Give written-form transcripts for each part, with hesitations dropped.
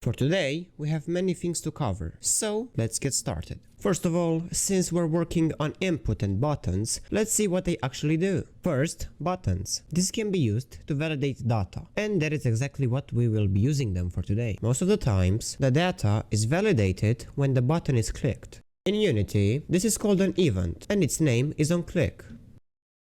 For today, we have many things to cover, so let's get started. First of all, since we're working on input and buttons, let's see what they actually do. First, buttons. This can be used to validate data, and that is exactly what we will be using them for today. Most of the times, the data is validated when the button is clicked. In Unity, this is called an event, and its name is onClick.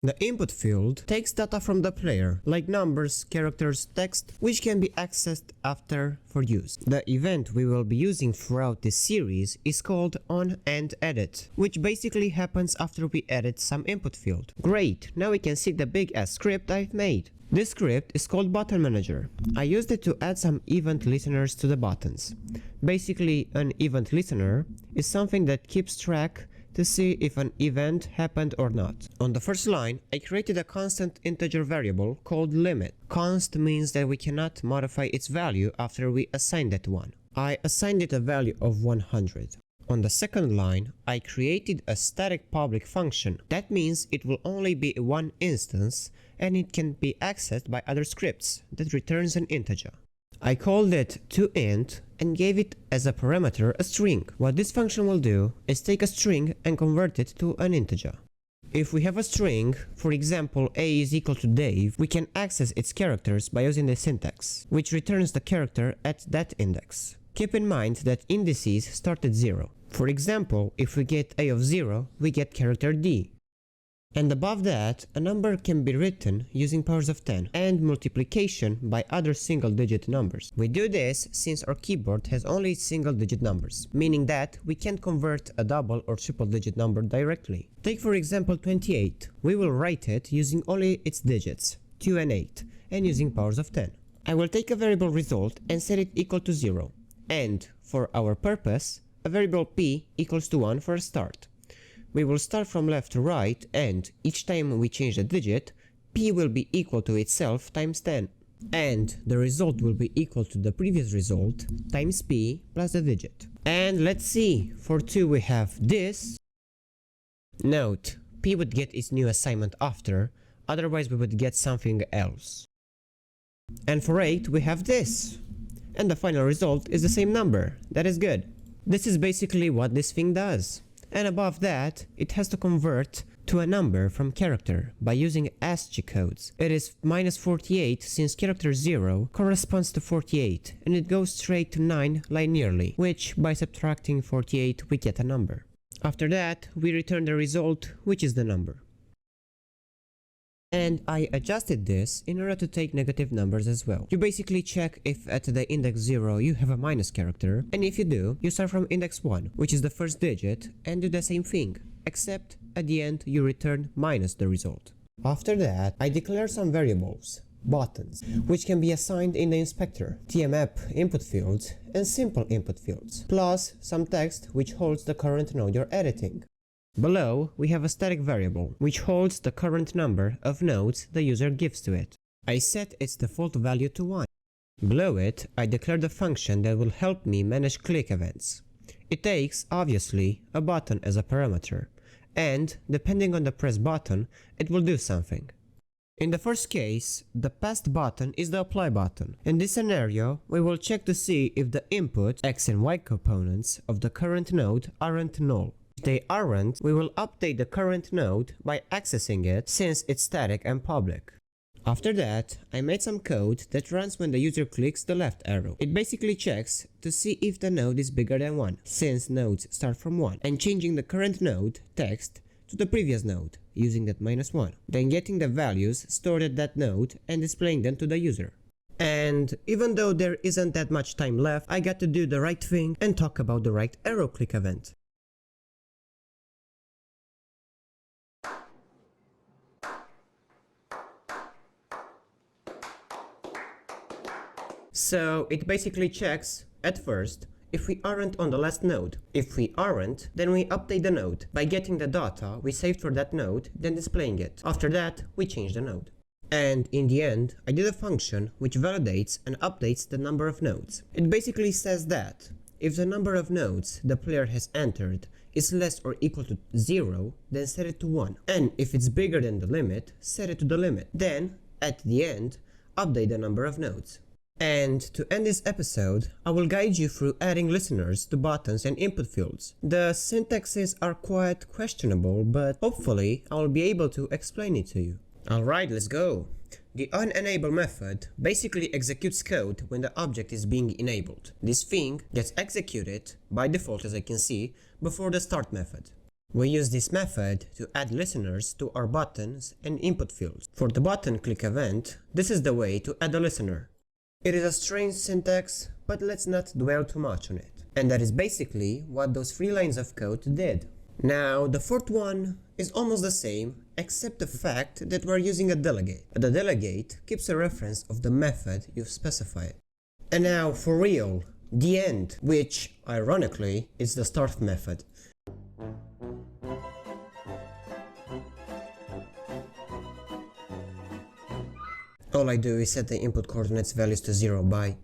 The input field takes data from the player, like numbers, characters, text, which can be accessed after for use. The event we will be using throughout this series is called onAndEdit, which basically happens after we edit some input field. Great, now we can see the big ass script I've made. This script is called Button Manager. I used it to add some event listeners to the buttons. Basically, an event listener is something that keeps track to see if an event happened or not. On the first line, I created a constant integer variable called limit. Const means that we cannot modify its value after we assign that one. I assigned it a value of 100. On the second line, I created a static public function. That means it will only be one instance and it can be accessed by other scripts that returns an integer. I called it toInt and gave it as a parameter a string. What this function will do is take a string and convert it to an integer. If we have a string, for example a is equal to Dave, we can access its characters by using the syntax, which returns the character at that index. Keep in mind that indices start at 0. For example, if we get a of 0, we get character D. And above that, a number can be written using powers of 10 and multiplication by other single-digit numbers. We do this since our keyboard has only single-digit numbers, meaning that we can't convert a double or triple-digit number directly. Take for example 28. We will write it using only its digits, 2 and 8, and using powers of 10. I will take a variable result and set it equal to 0. And, for our purpose, a variable p equals to 1 for a start. We will start from left to right, and each time we change a digit, p will be equal to itself times 10. And the result will be equal to the previous result times p plus the digit. And let's see, for 2 we have this. Note, p would get its new assignment after, otherwise we would get something else. And for 8 we have this. And the final result is the same number. That is good. This is basically what this thing does. And above that, it has to convert to a number from character by using ASCII codes. It is -48 since character 0 corresponds to 48 and it goes straight to 9 linearly, which by subtracting 48 we get a number. After that, we return the result, which is the number. And I adjusted this in order to take negative numbers as well. You basically check if at the index 0 you have a minus character, and if you do, you start from index 1, which is the first digit, and do the same thing, except at the end you return minus the result. After that, I declare some variables, buttons, which can be assigned in the inspector, tmap input fields, and simple input fields, plus some text which holds the current node you're editing. Below, we have a static variable, which holds the current number of nodes the user gives to it. I set its default value to 1. Below it, I declared a function that will help me manage click events. It takes, obviously, a button as a parameter, and, depending on the press button, it will do something. In the first case, the passed button is the apply button. In this scenario, we will check to see if the input, x and y components, of the current node aren't null. If they aren't, we will update the current node by accessing it since it's static and public. After that, I made some code that runs when the user clicks the left arrow. It basically checks to see if the node is bigger than 1, since nodes start from 1, and changing the current node text to the previous node, using that -1, then getting the values stored at that node and displaying them to the user. And even though there isn't that much time left, I got to do the right thing and talk about the right arrow click event. So it basically checks, at first, if we aren't on the last node. If we aren't, then we update the node by getting the data we saved for that node, then displaying it. After that, we change the node. And in the end, I did a function which validates and updates the number of nodes. It basically says that if the number of nodes the player has entered is less or equal to 0, then set it to 1. And if it's bigger than the limit, set it to the limit. Then, at the end, update the number of nodes. And to end this episode, I will guide you through adding listeners to buttons and input fields. The syntaxes are quite questionable, but hopefully I will be able to explain it to you. Alright, let's go! The onEnable method basically executes code when the object is being enabled. This thing gets executed, by default as I can see, before the start method. We use this method to add listeners to our buttons and input fields. For the button click event, this is the way to add a listener. It is a strange syntax, but let's not dwell too much on it. And that is basically what those 3 lines of code did. Now, the fourth one is almost the same, except the fact that we're using a delegate. The delegate keeps a reference of the method you've specified. And now, for real, the end, which, ironically, is the start method. All I do is set the input coordinates values to 0 by